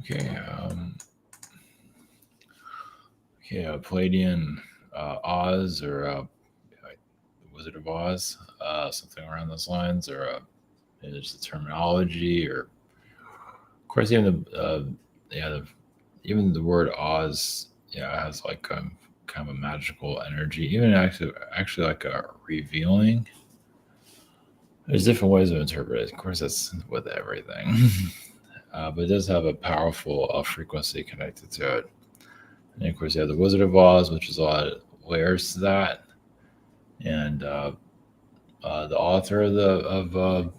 Okay. Pleiadian Oz or like Wizard of Oz, something around those lines, or maybe there's the terminology, or of course even yeah, the, even the word Oz, yeah, has like kind of a magical energy. Even actually like a revealing. There's different ways of interpreting it. Of course, that's with everything. But it does have a powerful frequency connected to it. And of course, you have the Wizard of Oz, which is a lot of layers to that. And the author of the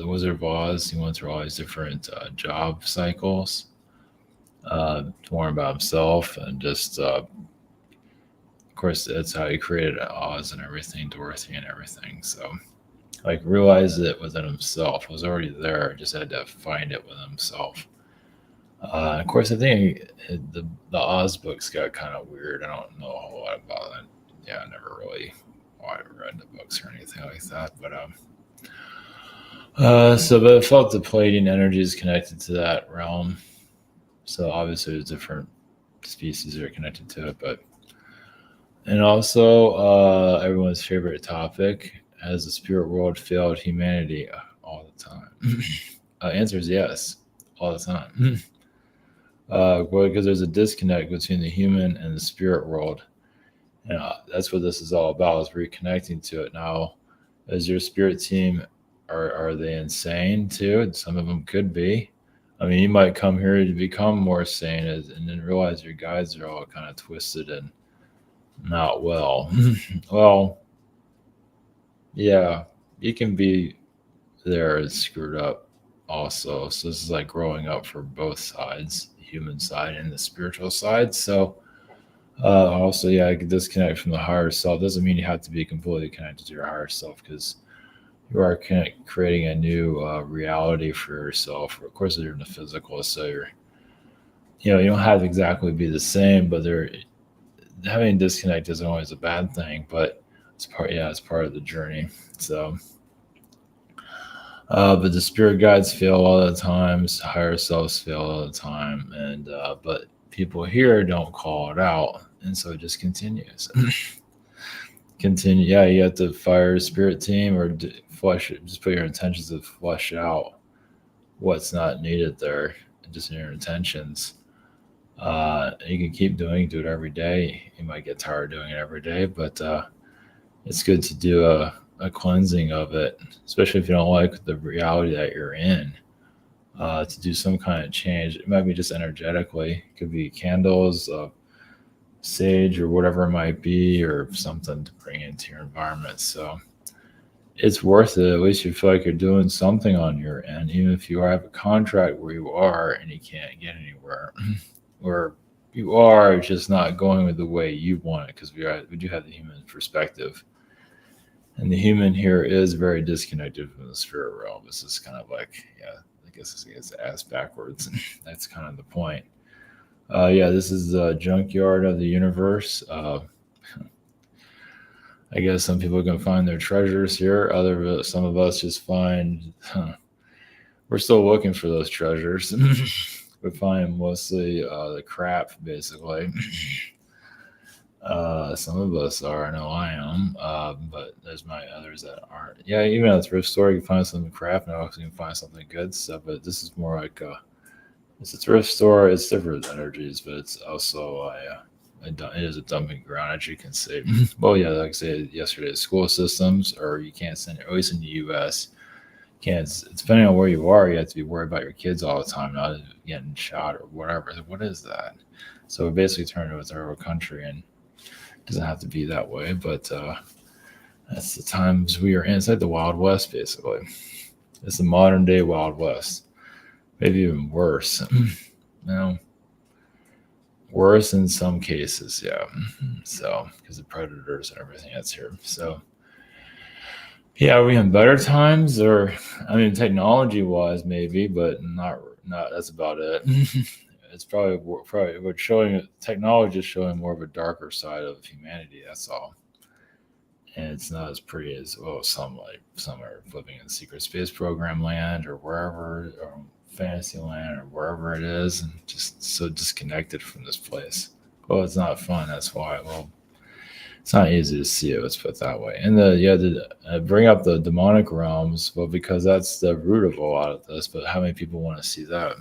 Wizard of Oz, he went through all these different job cycles to learn about himself, and just of course, that's how he created Oz and everything, Dorothy and everything. So like realized it within himself. It was already there, just had to find it within himself. Of course, I think the Oz books got kind of weird. I don't know a whole lot about it. Yeah, I never really read the books or anything like that. But but I felt the Pleiadian energy is connected to that realm. So obviously, there's different species that are connected to it. But and also, everyone's favorite topic: has the spirit world failed humanity all the time? Answer is yes, all the time. Well, because there's a disconnect between the human and the spirit world. And that's what this is all about, is reconnecting to it. Now, is your spirit team, are they insane too? Some of them could be. I mean, you might come here to become more sane and then realize your guides are all kind of twisted and not well. Well, yeah, you can be there and screwed up also. So this is like growing up for both sides, the human side and the spiritual side. So also, yeah, I could disconnect from the higher self. Doesn't mean you have to be completely connected to your higher self, because you are creating a new reality for yourself. Of course, you're in the physical, so you don't have to exactly be the same, but having a disconnect isn't always a bad thing. But it's part of the journey. So, but the spirit guides fail all the times, higher selves fail all the time, and but people here don't call it out, and so it just continues. Continue. Yeah, you have to fire a spirit team or flush it. Just put your intentions to flush out what's not needed there, just in your intentions. You can keep do it every day. You might get tired doing it every day, but it's good to do a cleansing of it, especially if you don't like the reality that you're in. To do some kind of change, it might be just energetically. It could be candles, sage, or whatever it might be, or something to bring into your environment. So it's worth it. At least you feel like you're doing something on your end, even if you have a contract where you are and you can't get anywhere, or you are just not going with the way you want it, because we do have the human perspective, and the human here is very disconnected from the spirit realm. This is kind of like, yeah, I guess it's ass backwards. That's kind of the point. Yeah, this is the junkyard of the universe. I guess some people can find their treasures here. Some of us just find. We're still looking for those treasures. We find mostly the crap, basically. Some of us are. I know I am. But there's my others that aren't. Yeah, even at the thrift store, you can find some crap, and also you can find something good stuff. But this is more like it's a thrift store. It's different energies, but it's also it is a dumping ground, as you can see. Well, yeah, like I said yesterday, school systems, or you can't send, at least in the U.S., can't. Depending on where you are, you have to be worried about your kids all the time, not getting shot or whatever. So what is that? So we basically turned into a third world country, and it doesn't have to be that way, but that's the times we are in. It's like the Wild West, basically. It's the modern day Wild West, maybe even worse. No, worse in some cases, yeah. So because the predators and everything that's here. So yeah, are we in better times, or I mean, technology wise, maybe, but not. That's about it. It's probably we're showing technology is showing more of a darker side of humanity. That's all, and it's not as pretty as, well, some are living in secret space program land or wherever, or fantasy land or wherever it is, and just so disconnected from this place. Well, it's not fun. That's why. Well, it's not easy to see it. Let's put it that way. And bring up the demonic realms. Well, because that's the root of a lot of this. But how many people want to see that?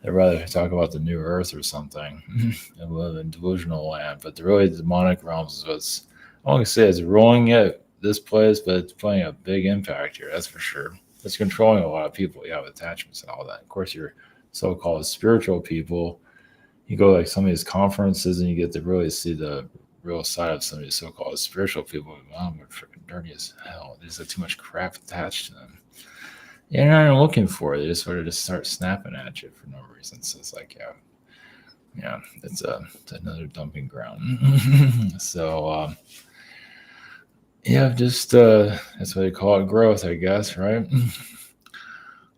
They'd rather talk about the new Earth or something and live in delusional land. But the really demonic realms is what's I want to say it's ruling it this place, but it's playing a big impact here. That's for sure. It's controlling a lot of people. You have attachments and all that. Of course, your so-called spiritual people. You go like some of these conferences and you get to really see the real side of some of these so-called spiritual people. Wow, they're freaking dirty as hell. There's like too much crap attached to them. You're not even looking for it. They just sort of just start snapping at you for no reason. So it's like, it's another dumping ground. So, just that's what they call it, growth, I guess, right?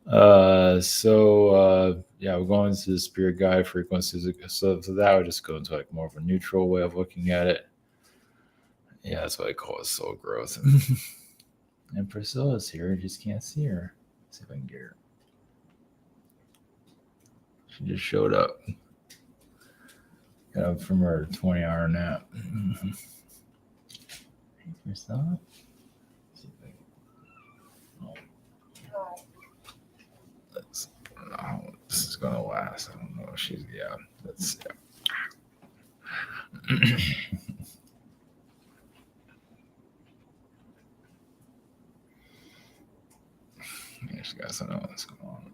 We're going to the spirit guide frequencies. So that would just go into like more of a neutral way of looking at it. Yeah, that's what I call it, soul growth. And Priscilla's here. I just can't see her. Let's see if I can get her. She just showed up. Got up from her 20-hour nap. Hey, Priscilla. Let's see if I can... This is gonna last. I don't know if she's that's she got something else going on.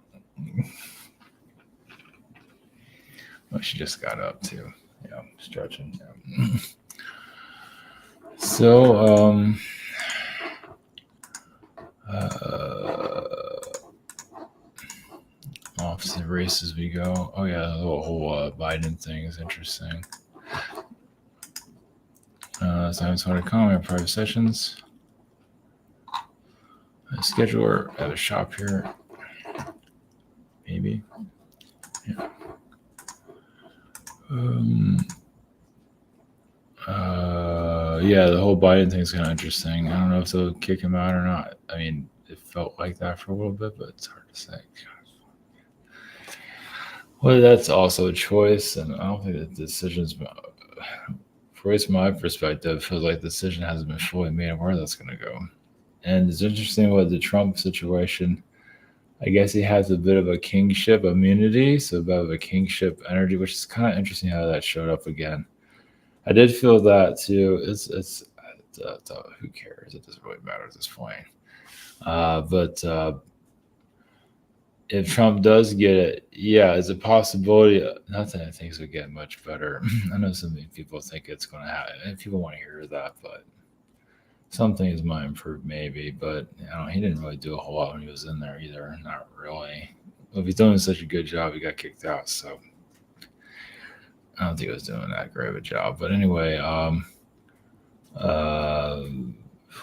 Well, she just got up too. Yeah, stretching. Yeah. So off to the races we go. Oh yeah, the whole Biden thing is interesting. Science.com, we have private sessions. A scheduler at a shop here. Maybe. Yeah. The whole Biden thing is kind of interesting. I don't know if they'll kick him out or not. I mean, it felt like that for a little bit, but it's hard to say. Well, that's also a choice, and I don't think the decision's, from my perspective, feels like the decision hasn't been fully made on where that's going to go. And it's interesting with the Trump situation. I guess he has a bit of a kingship immunity, so a bit of a kingship energy, which is kind of interesting how that showed up again. I did feel that too. It's who cares? It doesn't really matter at this point. But if Trump does get it, it's a possibility. Not that things would get much better. I know some people think it's going to happen, and people want to hear that, but some things might improve maybe. But he didn't really do a whole lot when he was in there either. Not really. Well, if he's doing such a good job, he got kicked out. So I don't think he was doing that great of a job. But anyway,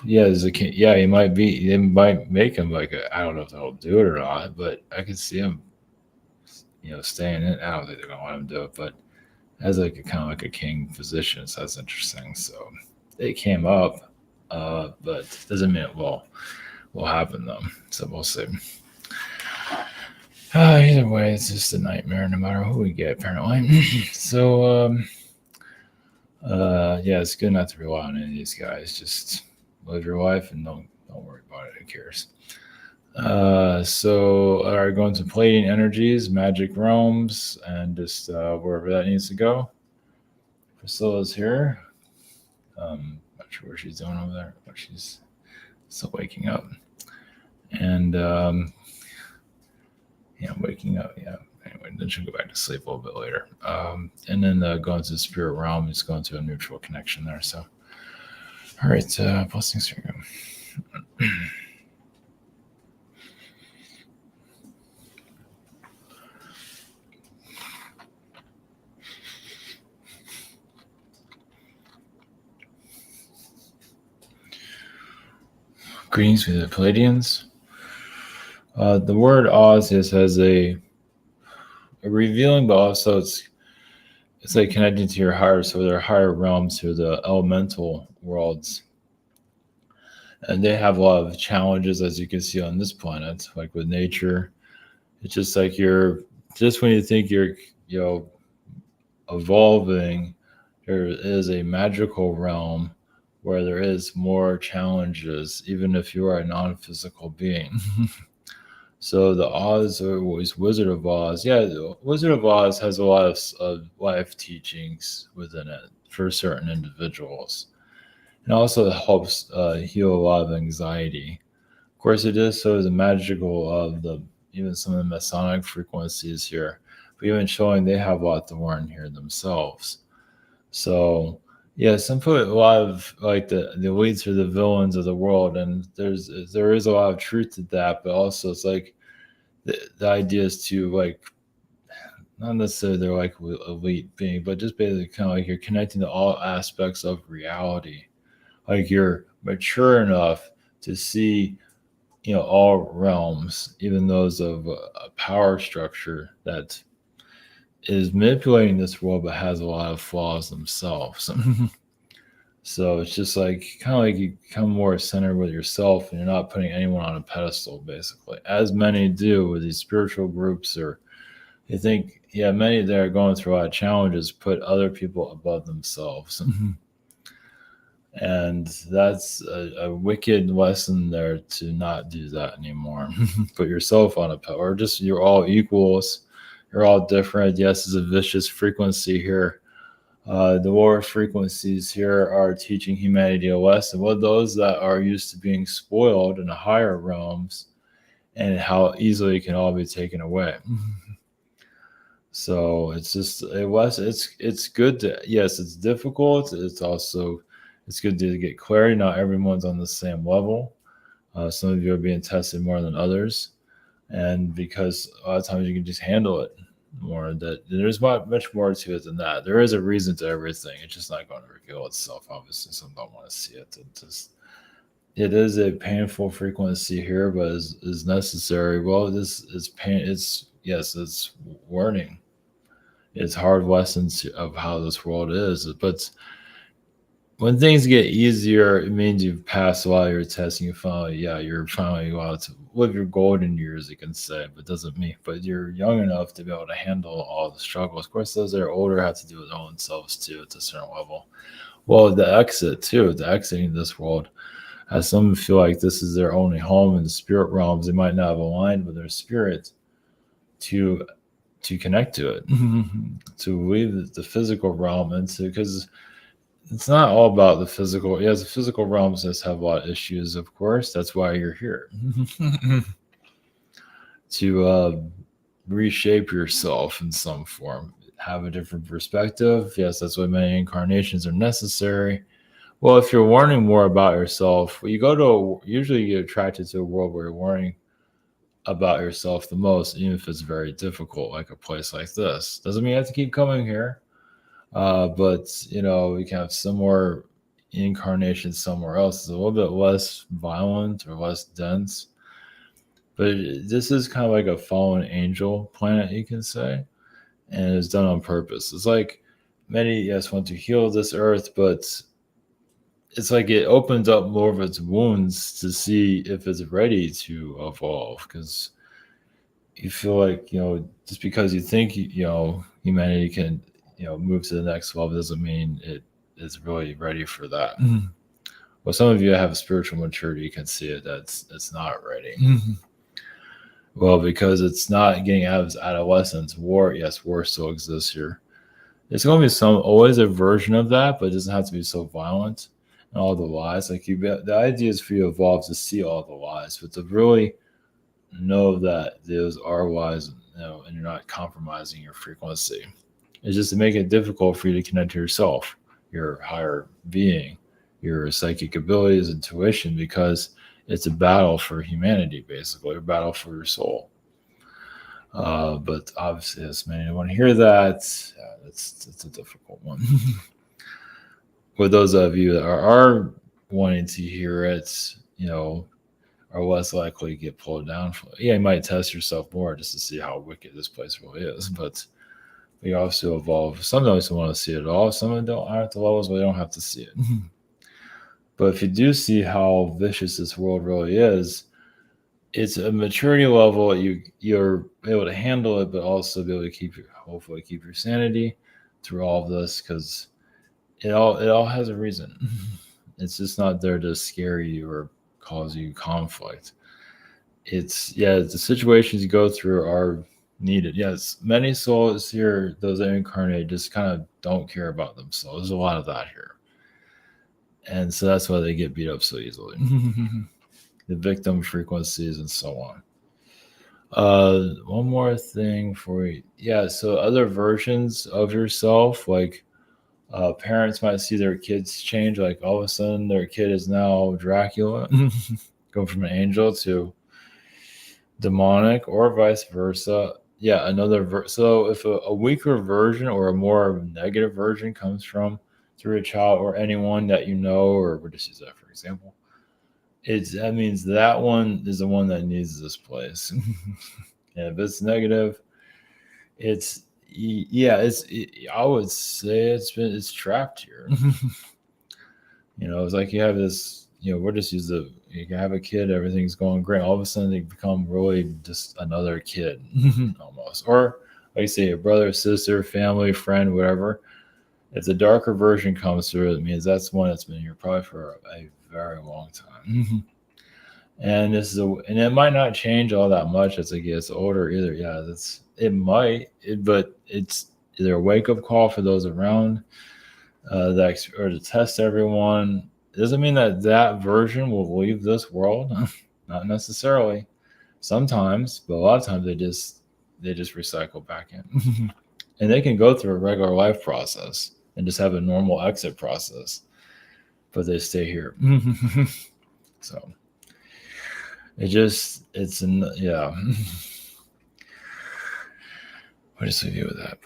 there's a king. Yeah, he might be. They might make him like I don't know if they'll do it or not, but I could see him, staying in. I don't think they're gonna let him do it, but as like a kind of like a king position, so that's interesting. So it came up, but doesn't mean it will happen though. So we'll see. Either way, it's just a nightmare no matter who we get, apparently. So it's good not to rely on any of these guys. Just live your life and don't worry about it. Who cares? Going to Pleiadian energies, magic realms, and just wherever that needs to go. Priscilla's here. Not sure what she's doing over there, but she's still waking up. And I'm waking up. Yeah. Anyway, then she'll go back to sleep a little bit later. And then going to the spirit realm, just going to a neutral connection there. So, all right, blessings. Here we go. Greetings with the Pleiadians. The word Oz has a revealing, but also it's like connecting to your higher, so there are higher realms to the elemental worlds, and they have a lot of challenges, as you can see on this planet, like with nature. It's just like just when you think you're, evolving, there is a magical realm where there is more challenges, even if you are a non-physical being. So the Oz, or always Wizard of Oz, yeah, the Wizard of Oz has a lot of life teachings within it for certain individuals, and also helps heal a lot of anxiety. Of course, it is so the magical of the even some of the Masonic frequencies here, but even showing they have a lot to learn here themselves. So yeah, some put a lot of like the elites are the villains of the world, and there is a lot of truth to that, but also it's like the idea is to like not necessarily they're like elite being, but just basically kind of like you're connecting to all aspects of reality. Like you're mature enough to see, all realms, even those of a power structure that is manipulating this world but has a lot of flaws themselves. So it's just like kind of like you become more centered with yourself and you're not putting anyone on a pedestal, basically, as many do with these spiritual groups. Or you think, yeah, many that are going through a lot of challenges put other people above themselves. And that's a wicked lesson there to not do that anymore. Put yourself on a pedestal, or just you're all equals, you're all different. Yes, it's a vicious frequency here. The lower frequencies here are teaching humanity a lesson. Well, those that are used to being spoiled in the higher realms, and how easily it can all be taken away. So it's just it's good to, yes, it's difficult. It's good to get clarity. Not everyone's on the same level. Some of you are being tested more than others, and because a lot of times you can just handle it more. That there's much more to it than that. There is a reason to everything. It's just not going to reveal itself. Obviously, some don't want to see it. It is a painful frequency here, but is necessary. Well, this is pain. It's learning. It's hard lessons of how this world is, but when things get easier, it means you've passed a lot of your tests and you're finally allowed to live your golden years, you can say, but doesn't mean, but you're young enough to be able to handle all the struggles. Of course, those that are older have to do with their own selves too, at a certain level. Well, the exiting this world, as some feel like this is their only home in the spirit realms, they might not have aligned with their spirit to connect to it, to leave the physical realm into, because it's not all about the physical. Yes, the physical realms does have a lot of issues, of course. That's why you're here. To reshape yourself in some form, have a different perspective. Yes, that's why many incarnations are necessary. Well, if you're learning more about yourself, usually you get attracted to a world where you're learning about yourself the most, even if it's very difficult, like a place like this. Doesn't mean you have to keep coming here. But we can have similar incarnations somewhere else. It's a little bit less violent or less dense. But this is kind of like a fallen angel planet, you can say, and it's done on purpose. It's like many, yes, want to heal this earth, but it's like it opens up more of its wounds to see if it's ready to evolve. Because you feel like, just because you think, humanity can move to the next level doesn't mean it is really ready for that. Well, some of you have a spiritual maturity, you can see it, it's not ready. Well, because it's not getting out of its adolescence. War still exists here. There's going to be always a version of that, but it doesn't have to be so violent and all the lies. Like the idea is for you to evolve to see all the lies, but to really know that those are lies, and you're not compromising your frequency. It's just to make it difficult for you to connect to yourself, your higher being, your psychic abilities, intuition, because it's a battle for humanity, basically, a battle for your soul. But obviously, as many don't want to hear that, it's a difficult one. For those of you that are wanting to hear it, are less likely to get pulled down. You might test yourself more just to see how wicked this place really is, but we also evolve. Some don't want to see it at all. Some don't are at the levels where they don't have to see it. But if you do see how vicious this world really is, it's a maturity level. You're able to handle it, but also be able to hopefully keep your sanity through all of this, because it all has a reason. It's just not there to scare you or cause you conflict. It's the situations you go through are needed. Yes, many souls here, those that incarnate, just kind of don't care about themselves. There's a lot of that here, and so that's why they get beat up so easily. The victim frequencies and so on. One more thing for you. Yeah, so other versions of yourself, like parents might see their kids change, like all of a sudden their kid is now Dracula, go from an angel to demonic, or vice versa. Yeah, so if a weaker version or a more negative version comes from through a child or anyone that you know, or we'll just use that for example, that means that one is the one that needs this place. And if it's negative, I would say it's trapped here. It's like you have this, we'll just use you can have a kid, everything's going great. All of a sudden they become really just another kid almost. Or like you say, a brother, sister, family, friend, whatever. If the darker version comes through, it means that's one that's been here probably for a very long time. And and it might not change all that much as it gets older either. Yeah, but it's either a wake up call for those around, or to test everyone. It doesn't mean that version will leave this world, not necessarily. Sometimes, but a lot of times they just recycle back in, and they can go through a regular life process and just have a normal exit process, but they stay here. So yeah. What is the view of that?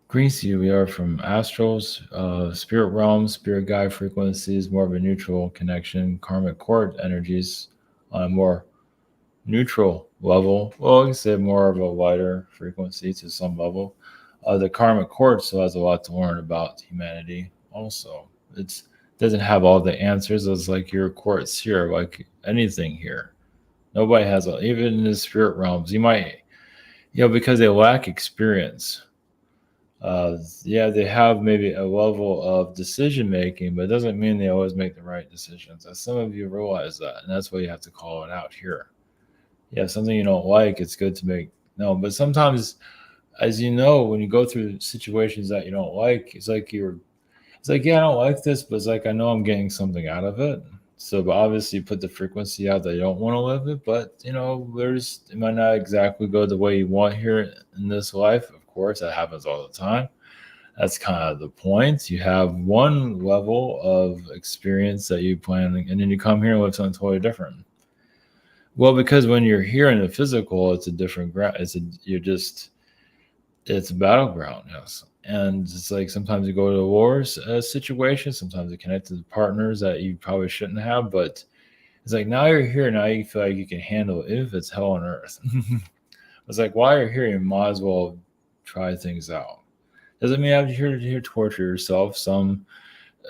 Greasy, we are from astrals, spirit realms, spirit guide frequencies, more of a neutral connection, karmic cord energies on a more neutral level. Well, I can say more of a lighter frequency to some level. The karmic cord still has a lot to learn about humanity. Also, it doesn't have all the answers. It's like your quartz here, like anything here. Nobody has, even in the spirit realms, you might, because they lack experience. They have maybe a level of decision making, but it doesn't mean they always make the right decisions. As some of you realize that, and that's why you have to call it out here. Yeah, something you don't like, it's good to make no. But sometimes, as you know, when you go through situations that you don't like, it's like yeah, I don't like this, but it's like I know I'm getting something out of it. So, but obviously, you put the frequency out that you don't want to live it, but it might not exactly go the way you want here in this life. Of course, that happens all the time. That's kind of the point. You have one level of experience that you plan, and then you come here and live something totally different. Well, because when you're here in the physical, it's a different ground. It's a battleground, yes. And it's like sometimes you go to a war situation, sometimes you connect to the partners that you probably shouldn't have, but it's like now you're here, now you feel like you can handle it if it's hell on earth. It's like while you're here, you might as well try things out. Doesn't mean you have to here torture yourself.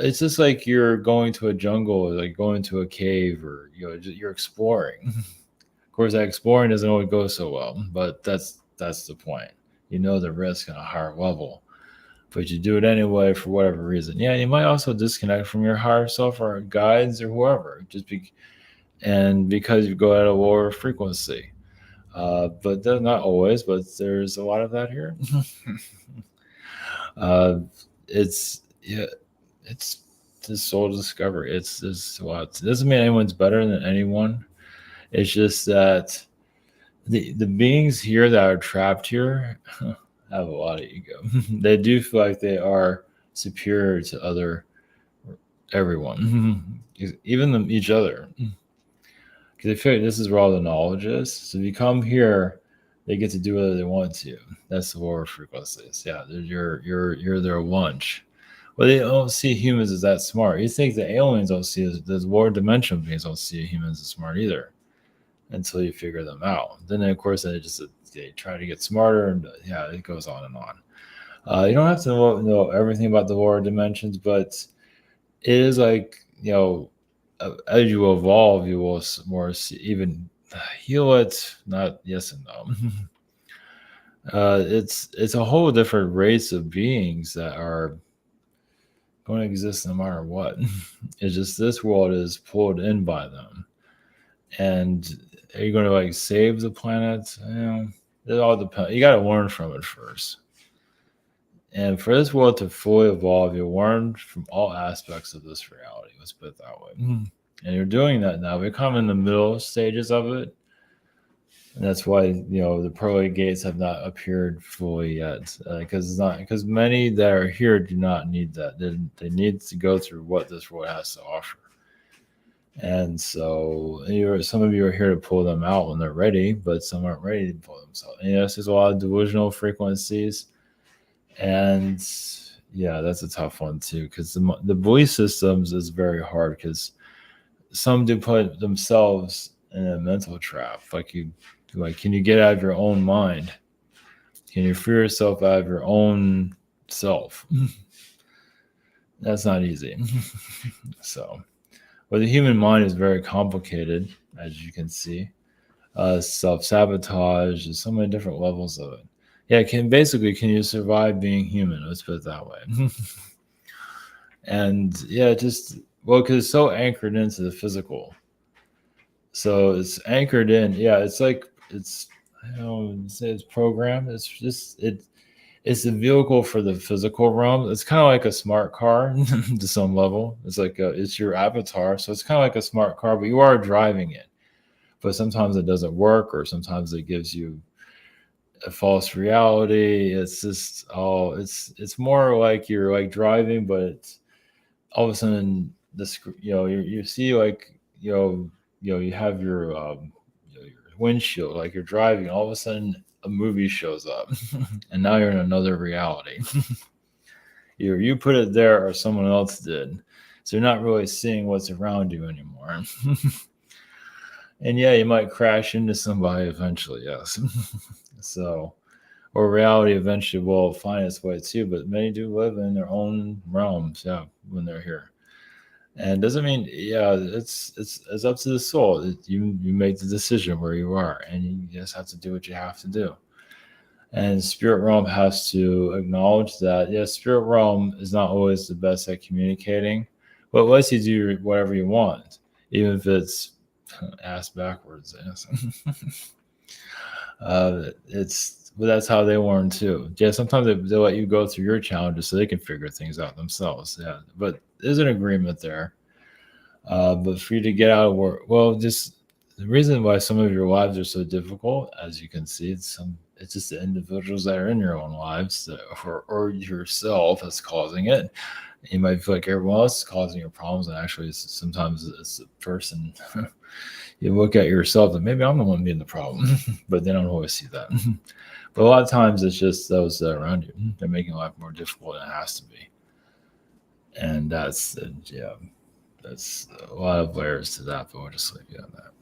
It's just like you're going to a jungle, or like going to a cave, or you're exploring. Of course, that exploring doesn't always go so well, but that's the point. The risk on a higher level, but you do it anyway for whatever reason. Yeah, you might also disconnect from your higher self or guides or whoever, because you go at a lower frequency. But not always, but there's a lot of that here. It's this soul discovery. There's a lot. It doesn't mean anyone's better than anyone. It's just that the beings here that are trapped here have a lot of ego. They do feel like they are superior to everyone, even each other, because they feel like this is where all the knowledge is. So if you come here, they get to do whatever they want to. That's the lower frequencies. Yeah, you're their lunch. Well, they don't see humans as that smart. You think the aliens don't see the lower dimensional beings don't see humans as smart either, until you figure them out. Then of course it just they try to get smarter, and yeah, it goes on and on. You don't have to know everything about the lower dimensions, but it is like, as you evolve, you will more even heal it. Not yes and no. It's a whole different race of beings that are going to exist no matter what. It's just this world is pulled in by them. And are you going to like save the planet? It all depends. You got to learn from it first. And for this world to fully evolve, you learn from all aspects of this reality. Let's put it that way. And you're doing that now. We're kind of in the middle stages of it. And that's why, the pearly gates have not appeared fully yet. Because many that are here do not need that. They need to go through what this world has to offer. And so some of you are here to pull them out when they're ready, but some aren't ready to pull themselves. And yes, there's a lot of delusional frequencies. And yeah, that's a tough one too, because the belief systems is very hard, because some do put themselves in a mental trap. Can you get out of your own mind? Can you free yourself out of your own self? That's not easy. But the human mind is very complicated, as you can see. Self-sabotage, there's so many different levels of it. Yeah, can you survive being human? Let's put it that way. And yeah, because it's so anchored into the physical. So it's anchored in, yeah, it's like, it's programmed. It's just, it's a vehicle for the physical realm. It's kind of like a smart car to some level. It's like it's your avatar. So it's kind of like a smart car, but you are driving it. But sometimes it doesn't work, or sometimes it gives you a false reality. It's just it's more like you're like driving, but it's all of a sudden you see like you have your windshield, like you're driving, all of a sudden a movie shows up and now you're in another reality. Either you put it there or someone else did, so you're not really seeing what's around you anymore. And yeah, you might crash into somebody eventually, yes. So, or reality eventually will find its way too, but many do live in their own realms, yeah, when they're here. And doesn't mean, yeah, it's up to the soul. You make the decision where you are, and you just have to do what you have to do. And spirit realm has to acknowledge that, yes, spirit realm is not always the best at communicating, but lets you do whatever you want, even if it's ass backwards. But that's how they learn too. Yeah, sometimes they let you go through your challenges so they can figure things out themselves. Yeah, but there's an agreement there. But for you to get out of work, well, just the reason why some of your lives are so difficult, as you can see, it's just the individuals that are in your own lives or yourself that's causing it. You might feel like everyone else is causing your problems, and actually sometimes it's the person. You look at yourself and maybe I'm the one being the problem, but they don't always see that. But a lot of times it's just those that are around you. They're making life more difficult than it has to be. And that's a lot of layers to that, but we'll just leave you on that.